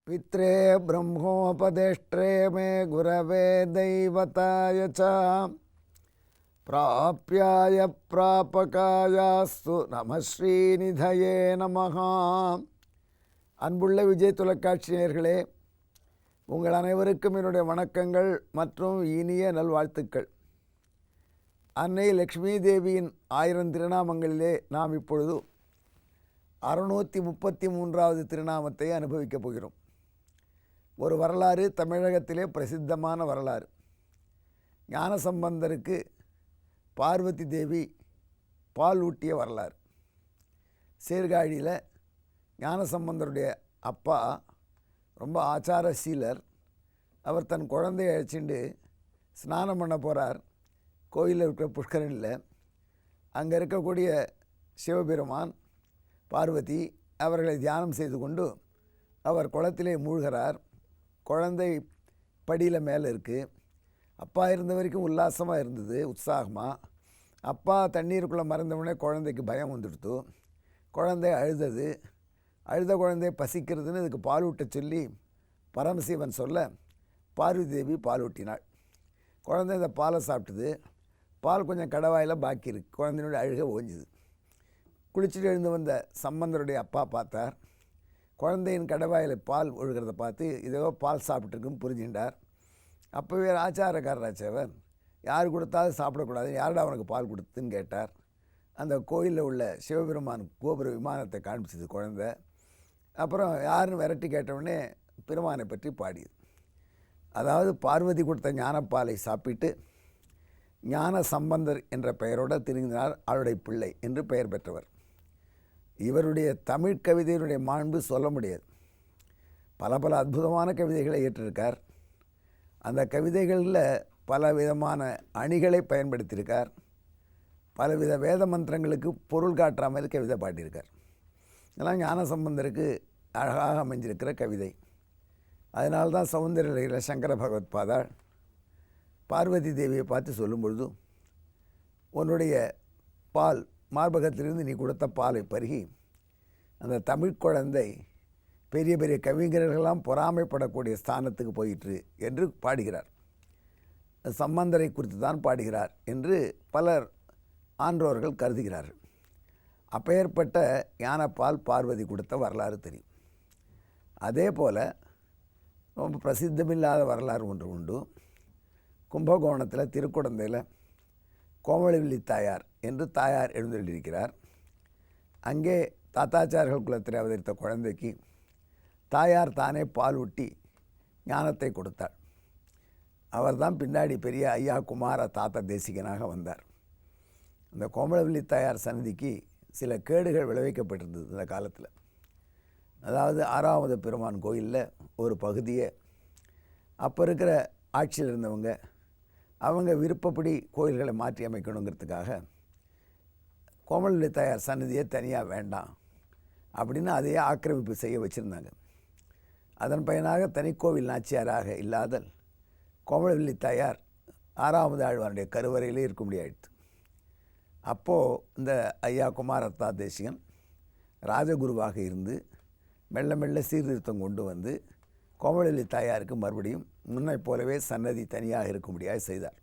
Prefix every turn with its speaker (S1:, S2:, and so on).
S1: पित्रे ब्रह्मोपदेष्ट्रे मे गुरवे दैवताय च प्राप्याय प्रापकायास्तु நம ஸ்ரீநிதயே நமஹ. அன்புள்ள விஜய் தொலைக்காட்சி நேயர்களே, உங்கள் அனைவருக்கும் என்னுடைய வணக்கங்கள் மற்றும் இனிய நல்வாழ்த்துக்கள். அன்னை லக்ஷ்மி தேவியின் 1000 திருநாமங்களிலே நாம் இப்பொழுது 633வது திருநாமத்தை அனுபவிக்கப் போகிறோம். ஒரு வரலாறு, தமிழகத்திலே பிரசித்தமான வரலாறு. ஞானசம்பந்தருக்கு பார்வதி தேவி பால் ஊட்டிய வரலாறு. சீர்காழியில் ஞானசம்பந்தருடைய அப்பா ரொம்ப ஆச்சாரசீலர். அவர் தன் குழந்தையை அழைச்சிட்டு ஸ்நானம் பண்ண போகிறார். கோயிலில் இருக்கிற புஷ்கரனில் அங்கே இருக்கக்கூடிய சிவபெருமான், பார்வதி அவர்களை தியானம் செய்து கொண்டு அவர் குளத்திலே மூழ்கிறார். குழந்தை படியில் மேலே இருக்குது. அப்பா இருந்த வரைக்கும் உல்லாசமாக இருந்தது, உற்சாகமாக. அப்பா தண்ணீருக்குள்ளே மறைந்தவுடனே குழந்தைக்கு பயம் வந்துடுத்து. குழந்தை அழுதது. அழுத குழந்தை பசிக்கிறதுன்னு இதுக்கு பால் ஊட்ட சொல்லி பரமசிவன் சொல்ல பார்வதி தேவி பால் ஊட்டினாள். குழந்தை இந்த பாலை சாப்பிட்டுது. பால் கொஞ்சம் கடவாயில் பாக்கி இருக்குது. குழந்தையோட அழுக ஓஞ்சுது. குளிச்சுட்டு எழுந்து வந்த சம்பந்தருடைய அப்பா பார்த்தார். குழந்தையின் கடவாயில் பால் ஒழுகிறத பார்த்து இதோ பால் சாப்பிட்ருக்குன்னு புரிஞ்சுட்டார். அப்போவே ஆச்சாரக்காரராச்சவர், யார் கொடுத்தாலும் சாப்பிடக்கூடாது, யாருடா அவனுக்கு பால் கொடுத்துன்னு கேட்டார். அந்த கோயிலில் உள்ள சிவபெருமான் கோபுர விமானத்தை காண்பிச்சது குழந்தை. அப்புறம் யாருன்னு விரட்டி கேட்டவுடனே பெருமானை பற்றி பாடியது. அதாவது பார்வதி கொடுத்த ஞானப்பாலை சாப்பிட்டு ஞான சம்பந்தர் என்ற பெயரோடு திரும்பினார். அவருடைய பிள்ளை என்று பெயர் பெற்றவர். இவருடைய தமிழ் கவிதையினுடைய மாண்பு சொல்ல முடியாது. பல பல அற்புதமான கவிதைகளை ஏற்றிருக்கார். அந்த கவிதைகளில் பல விதமான அணிகளை பயன்படுத்தியிருக்கார். பலவித வேத மந்திரங்களுக்கு பொருள் காட்டுற மாதிரி கவிதை பாட்டியிருக்கார். இதெல்லாம் ஞானசம்பந்தருக்கு அழகாக அமைஞ்சிருக்கிற கவிதை. அதனால்தான் சௌந்தரலஹரியில் சங்கர பகவத் பாதாள் பார்வதி தேவியை பார்த்து சொல்லும் பொழுது, உன்னுடைய பால் மார்பகத்திலிருந்து நீ கொடுத்த பாலை பருகி அந்த தமிழ் குழந்தை பெரிய பெரிய கவிஞர்களெல்லாம் பொறாமைப்படக்கூடிய ஸ்தானத்துக்கு போயிற்று என்று பாடுகிறார். சம்பந்தரை குறித்து தான் பாடுகிறார் என்று பலர் ஆன்றோர்கள் கருதுகிறார்கள். அப்பேற்பட்ட ஞானப்பால் பார்வதி கொடுத்த வரலாறு தெரியும். அதே போல் ரொம்ப பிரசித்தமில்லாத வரலாறு ஒன்று உண்டு. கும்பகோணத்தில் திருக்குடந்தையில் கோமளவல்லி தாயார் என்று தாயார் எழுந்தருளியிருக்கிறார். அங்கே தாத்தாச்சார்கள் குலத்தில் அவதரித்த குழந்தைக்கு தாயார் தானே பால் ஊட்டி ஞானத்தை கொடுத்தாள். அவர் தான் பின்னாடி பெரிய ஐயா குமார தாத்தா தேசிகனாக வந்தார். அந்த கோமளவல்லி தாயார் சன்னதிக்கு சில கேடுகள் விளைவிக்கப்பட்டிருந்தது இந்த காலத்தில். அதாவது 6வது பெருமான் கோயிலில் ஒரு பகுதியை அப்போ இருக்கிற ஆட்சியில் இருந்தவங்க அவங்க விருப்பப்படி கோயில்களை மாற்றி அமைக்கணுங்கிறதுக்காக கோமளவல்லி தாயார் சன்னதியை தனியாக வேண்டாம் அப்படின்னு அதையே ஆக்கிரமிப்பு செய்ய வச்சுருந்தாங்க. அதன் பயனாக தனிக்கோவில் நாச்சியாராக இல்லாதல் கோமளவல்லி தாயார் 6வது ஆழ்வாருடைய கருவறையிலே இருக்க முடியாயிடுது. அப்போது இந்த ஐயா குமாரத்தா தேசிகன் ராஜகுருவாக இருந்து மெல்ல மெல்ல சீர்திருத்தம் கொண்டு வந்து கோமளவல்லி தாயாருக்கு மறுபடியும் முன்னை போலவே சன்னதி தனியாக இருக்க முடியாது செய்தார்.